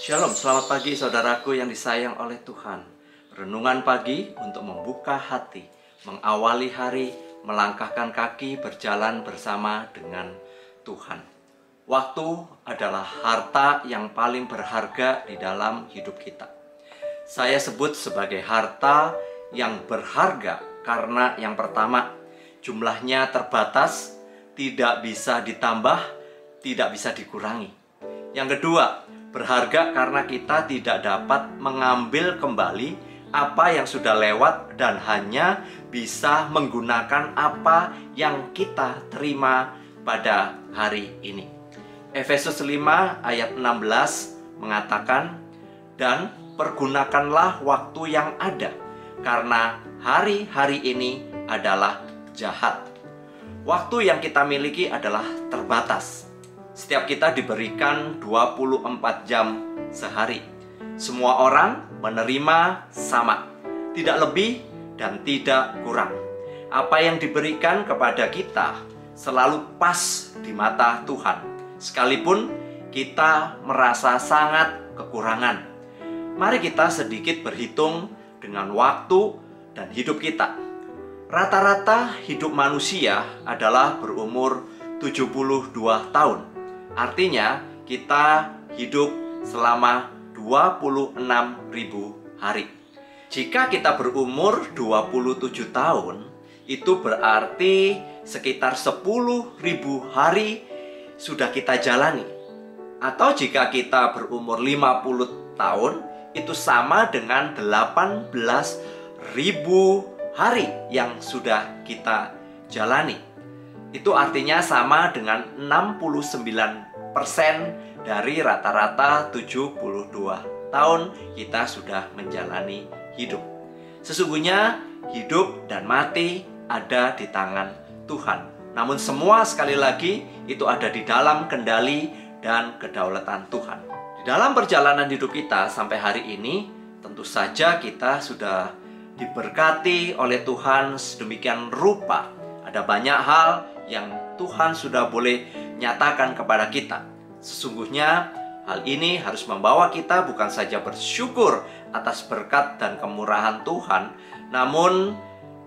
Shalom, selamat pagi saudaraku yang disayang oleh Tuhan. Renungan pagi untuk membuka hati, mengawali hari, melangkahkan kaki berjalan bersama dengan Tuhan. Waktu adalah harta yang paling berharga di dalam hidup kita. Saya sebut sebagai harta yang berharga karena yang pertama, jumlahnya terbatas, tidak bisa ditambah, tidak bisa dikurangi. Yang kedua, berharga karena kita tidak dapat mengambil kembali apa yang sudah lewat dan hanya bisa menggunakan apa yang kita terima pada hari ini. Efesus 5 ayat 16 mengatakan, "Dan pergunakanlah waktu yang ada, karena hari-hari ini adalah jahat." Waktu yang kita miliki adalah terbatas. Setiap kita diberikan 24 jam sehari. Semua orang menerima sama, tidak lebih dan tidak kurang. Apa yang diberikan kepada kita selalu pas di mata Tuhan, sekalipun kita merasa sangat kekurangan. Mari kita sedikit berhitung dengan waktu dan hidup kita. Rata-rata hidup manusia adalah berumur 72 tahun. Artinya kita hidup selama 26.000 hari. Jika kita berumur 27 tahun, itu berarti sekitar 10.000 hari sudah kita jalani. Atau jika kita berumur 50 tahun, itu sama dengan 18.000 hari yang sudah kita jalani. Itu artinya sama dengan 69% dari rata-rata 72 tahun kita sudah menjalani hidup. Sesungguhnya hidup dan mati ada di tangan Tuhan. Namun semua sekali lagi itu ada di dalam kendali dan kedaulatan Tuhan. Di dalam perjalanan hidup kita sampai hari ini, tentu saja kita sudah diberkati oleh Tuhan sedemikian rupa. Ada banyak hal yang Tuhan sudah boleh nyatakan kepada kita. Sesungguhnya hal ini harus membawa kita bukan saja bersyukur atas berkat dan kemurahan Tuhan, namun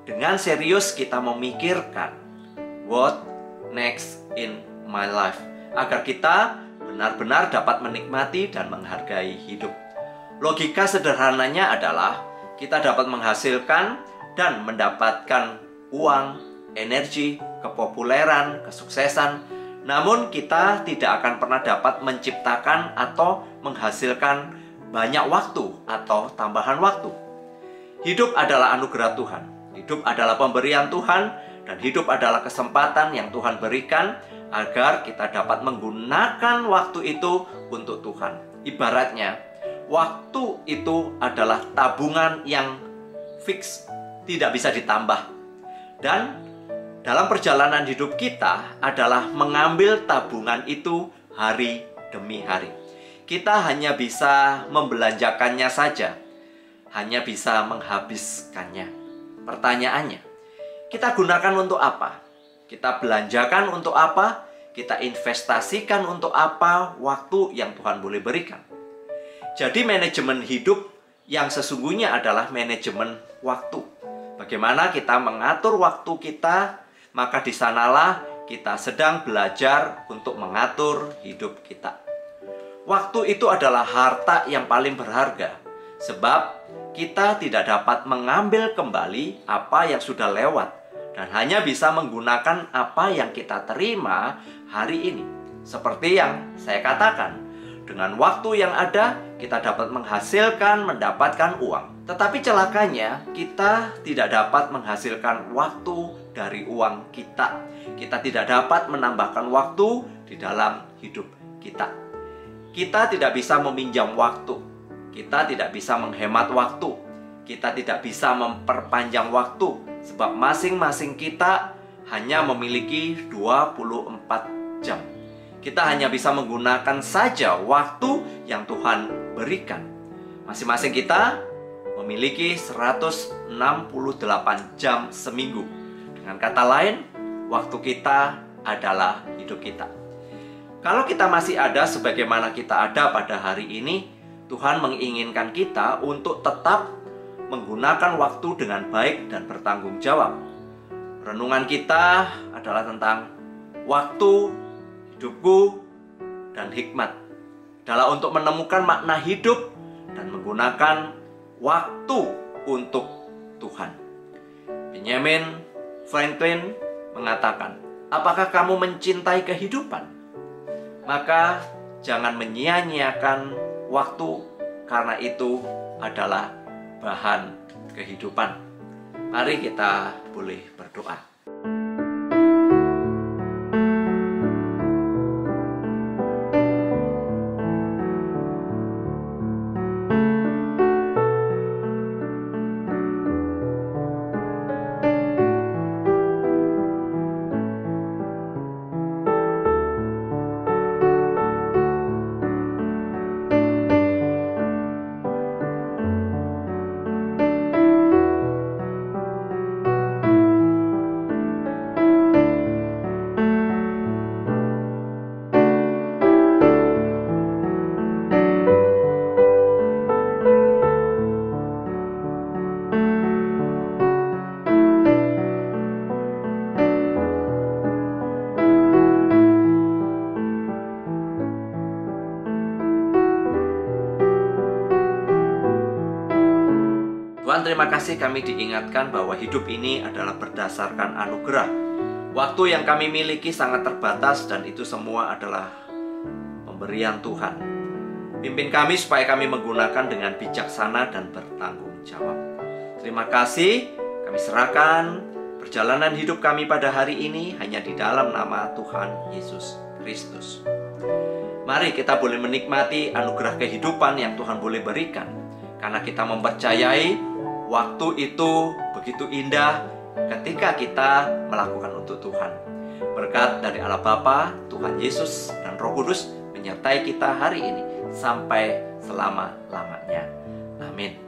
dengan serius kita memikirkan what next in my life, agar kita benar-benar dapat menikmati dan menghargai hidup. Logika sederhananya adalah kita dapat menghasilkan dan mendapatkan uang, energi, kepopuleran, kesuksesan, namun kita tidak akan pernah dapat menciptakan atau menghasilkan banyak waktu atau tambahan waktu. Hidup adalah anugerah Tuhan, hidup adalah pemberian Tuhan, dan hidup adalah kesempatan yang Tuhan berikan agar kita dapat menggunakan waktu itu untuk Tuhan. Ibaratnya, waktu itu adalah tabungan yang fix, tidak bisa ditambah. Dan dalam perjalanan hidup kita adalah mengambil tabungan itu hari demi hari. Kita hanya bisa membelanjakannya saja, hanya bisa menghabiskannya. Pertanyaannya, kita gunakan untuk apa? Kita belanjakan untuk apa? Kita investasikan untuk apa waktu yang Tuhan boleh berikan? Jadi manajemen hidup yang sesungguhnya adalah manajemen waktu. Bagaimana kita mengatur waktu kita, maka di sanalah kita sedang belajar untuk mengatur hidup kita. Waktu itu adalah harta yang paling berharga, sebab kita tidak dapat mengambil kembali apa yang sudah lewat, dan hanya bisa menggunakan apa yang kita terima hari ini. Seperti yang saya katakan, dengan waktu yang ada, kita dapat menghasilkan, mendapatkan uang. Tetapi celakanya, kita tidak dapat menghasilkan waktu dari uang kita. Kita tidak dapat menambahkan waktu di dalam hidup kita. Kita tidak bisa meminjam waktu. Kita tidak bisa menghemat waktu. Kita tidak bisa memperpanjang waktu. Sebab masing-masing kita hanya memiliki 24 jam. Kita hanya bisa menggunakan saja waktu yang Tuhan berikan. Masing-masing kita memiliki 168 jam seminggu. Dengan kata lain, waktu kita adalah hidup kita. Kalau kita masih ada sebagaimana kita ada pada hari ini, Tuhan menginginkan kita untuk tetap menggunakan waktu dengan baik dan bertanggung jawab. Renungan kita adalah tentang waktu, hidupku, dan hikmat. Adalah untuk menemukan makna hidup dan menggunakan waktu untuk Tuhan. Benjamin Franklin mengatakan, apakah kamu mencintai kehidupan? Maka jangan menyia-nyiakan waktu, karena itu adalah bahan kehidupan. Mari kita boleh berdoa. Tuhan, terima kasih kami diingatkan bahwa hidup ini adalah berdasarkan anugerah. Waktu yang kami miliki sangat terbatas dan itu semua adalah pemberian Tuhan. Pimpin kami supaya kami menggunakan dengan bijaksana dan bertanggung jawab. Terima kasih, kami serahkan perjalanan hidup kami pada hari ini hanya di dalam nama Tuhan Yesus Kristus. Mari kita boleh menikmati anugerah kehidupan yang Tuhan boleh berikan, karena kita mempercayai waktu itu begitu indah ketika kita melakukan untuk Tuhan. Berkat dari Allah Bapa, Tuhan Yesus, dan Roh Kudus menyertai kita hari ini sampai selama-lamanya. Amin.